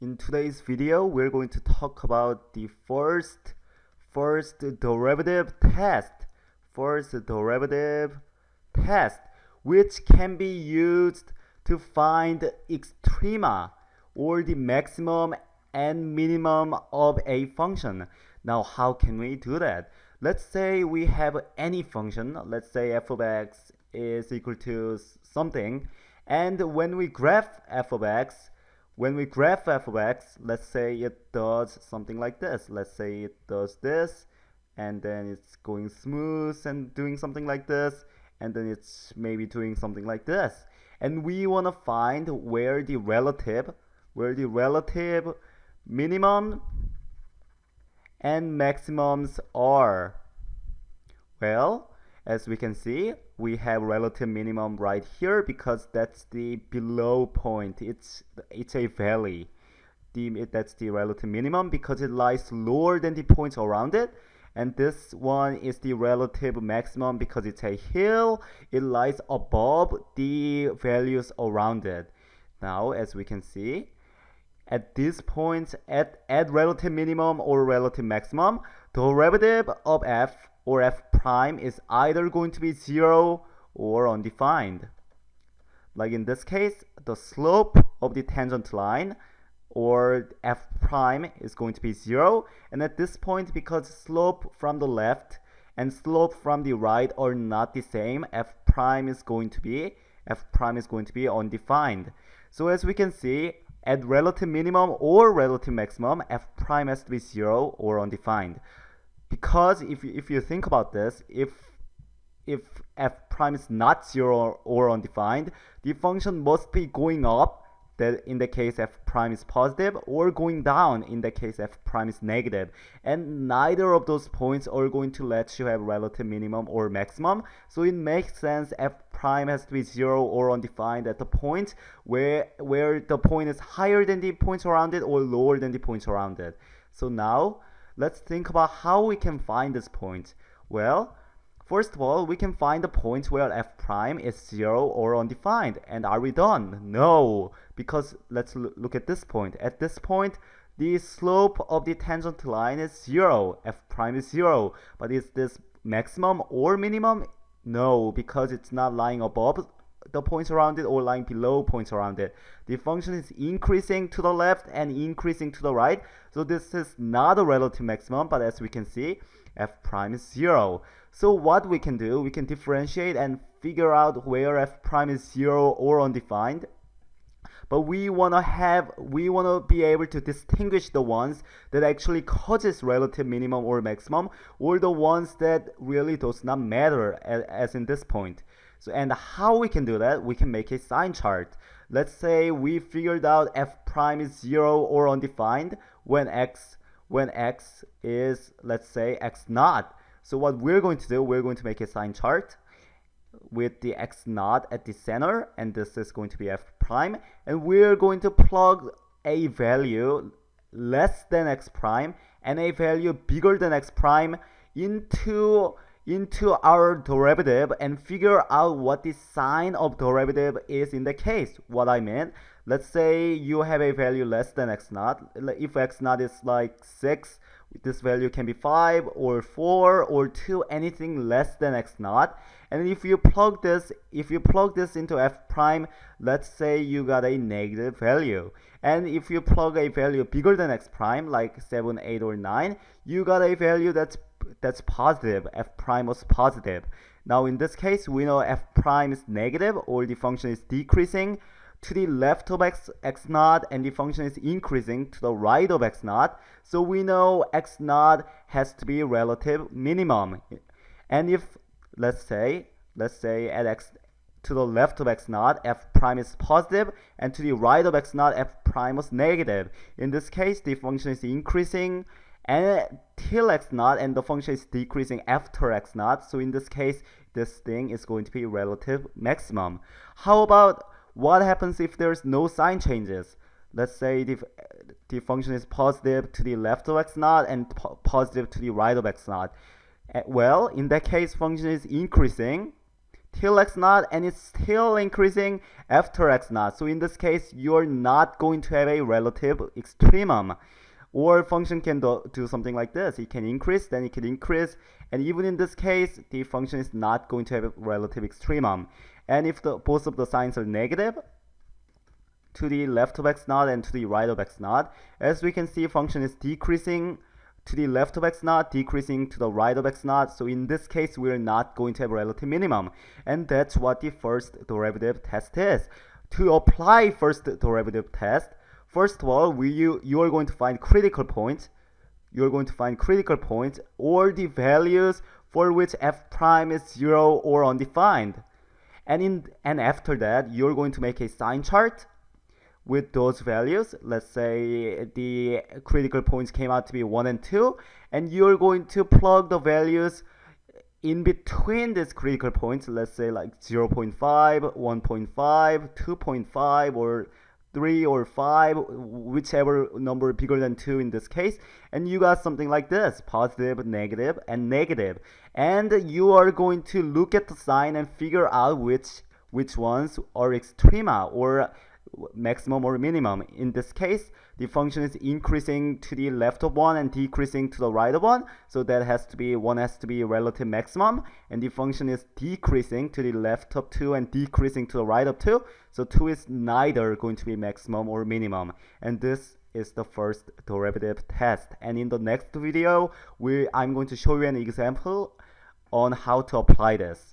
In today's video, we're going to talk about the first derivative test. First derivative test, which can be used to find extrema, or the maximum and minimum of a function. Now, how can we do that? Let's say we have any function. Let's say f of x is equal to something, and when we graph f of x, let's say it does something like this. Let's say it does this, and then it's going smooth and doing something like this, and then it's maybe doing something like this. And we want to find where the relative minimum and maximums are. Well, as we can see, we have relative minimum right here because that's the below point. It's a valley. That's the relative minimum because it lies lower than the points around it. And this one is the relative maximum because it's a hill. It lies above the values around it. Now, as we can see, at these points, at relative minimum or relative maximum, the derivative of f or f prime is either going to be 0 or undefined. Like in this case, the slope of the tangent line or f prime is going to be 0. And at this point, because slope from the left and slope from the right are not the same, f prime is going to be undefined. So as we can see, at relative minimum or relative maximum, f prime has to be 0 or undefined. Because if you think about this, if f prime is not 0 or undefined, the function must be going up, that in the case f prime is positive, or going down in the case f prime is negative. And neither of those points are going to let you have relative minimum or maximum. So it makes sense f prime has to be 0 or undefined at the point where the point is higher than the points around it or lower than the points around it. So now let's think about how we can find this point. Well, first of all, we can find the point where f prime is 0 or undefined. And are we done? No, because let's look at this point. At this point, the slope of the tangent line is 0. F prime is 0. But is this maximum or minimum? No, because it's not lying above the points around it or lying below points around it. The function is increasing to the left and increasing to the right. So this is not a relative maximum, but as we can see, f prime is 0. So what we can do, we can differentiate and figure out where f prime is 0 or undefined. But we want to be able to distinguish the ones that actually causes relative minimum or maximum, or the ones that really does not matter, as in this point. So, and how we can do that, we can make a sign chart. Let's say we figured out f prime is 0 or undefined when x is, let's say, x naught. So what we're going to do, we're going to make a sign chart with the x naught at the center, and this is going to be f prime, and we're going to plug a value less than x prime and a value bigger than x prime into our derivative and figure out what the sign of derivative is in the case. What I meant, let's say you have a value less than x naught. If x naught is like 6, this value can be 5 or 4 or 2, anything less than x naught. And if you plug this into f prime, let's say you got a negative value. And if you plug a value bigger than x prime, like 7, 8, or 9, you got a value that's positive. F prime was positive. Now in this case, we know f prime is negative, or the function is decreasing to the left of x naught, and the function is increasing to the right of x naught. So we know x naught has to be relative minimum. And if let's say at x to the left of x naught, f prime is positive, and to the right of x naught, f prime was negative. In this case, the function is increasing until x naught, and the function is decreasing after x naught. So in this case, this thing is going to be relative maximum. How about what happens if there's no sign changes? Let's say the function is positive to the left of x naught and positive to the right of x naught. Well, in that case, function is increasing. till x naught, and it's still increasing after x naught. So in this case, you're not going to have a relative extremum. Or function can do something like this. It can increase, then it can increase, and even in this case, the function is not going to have a relative extremum. And if both of the signs are negative, to the left of x naught and to the right of x naught, as we can see, function is decreasing to the left of x naught, decreasing to the right of x naught. So in this case, we're not going to have a relative minimum. And that's what the first derivative test is. To apply first derivative test, first of all, you are going to find critical points. You're going to find critical points or the values for which f prime is 0 or undefined. And after that, you're going to make a sign chart with those values. Let's say the critical points came out to be 1 and 2, and you're going to plug the values in between these critical points. Let's say like 0.5, 1.5, 2.5, or 3 or 5, whichever number bigger than 2 in this case, and you got something like this: positive, negative, and negative. And you are going to look at the sign and figure out which ones are extrema, or maximum or minimum. In this case, the function is increasing to the left of 1 and decreasing to the right of 1, so that has to be 1 has to be relative maximum, and the function is decreasing to the left of 2 and decreasing to the right of 2, so 2 is neither going to be maximum or minimum. And this is the first derivative test. And in the next video, I'm going to show you an example on how to apply this.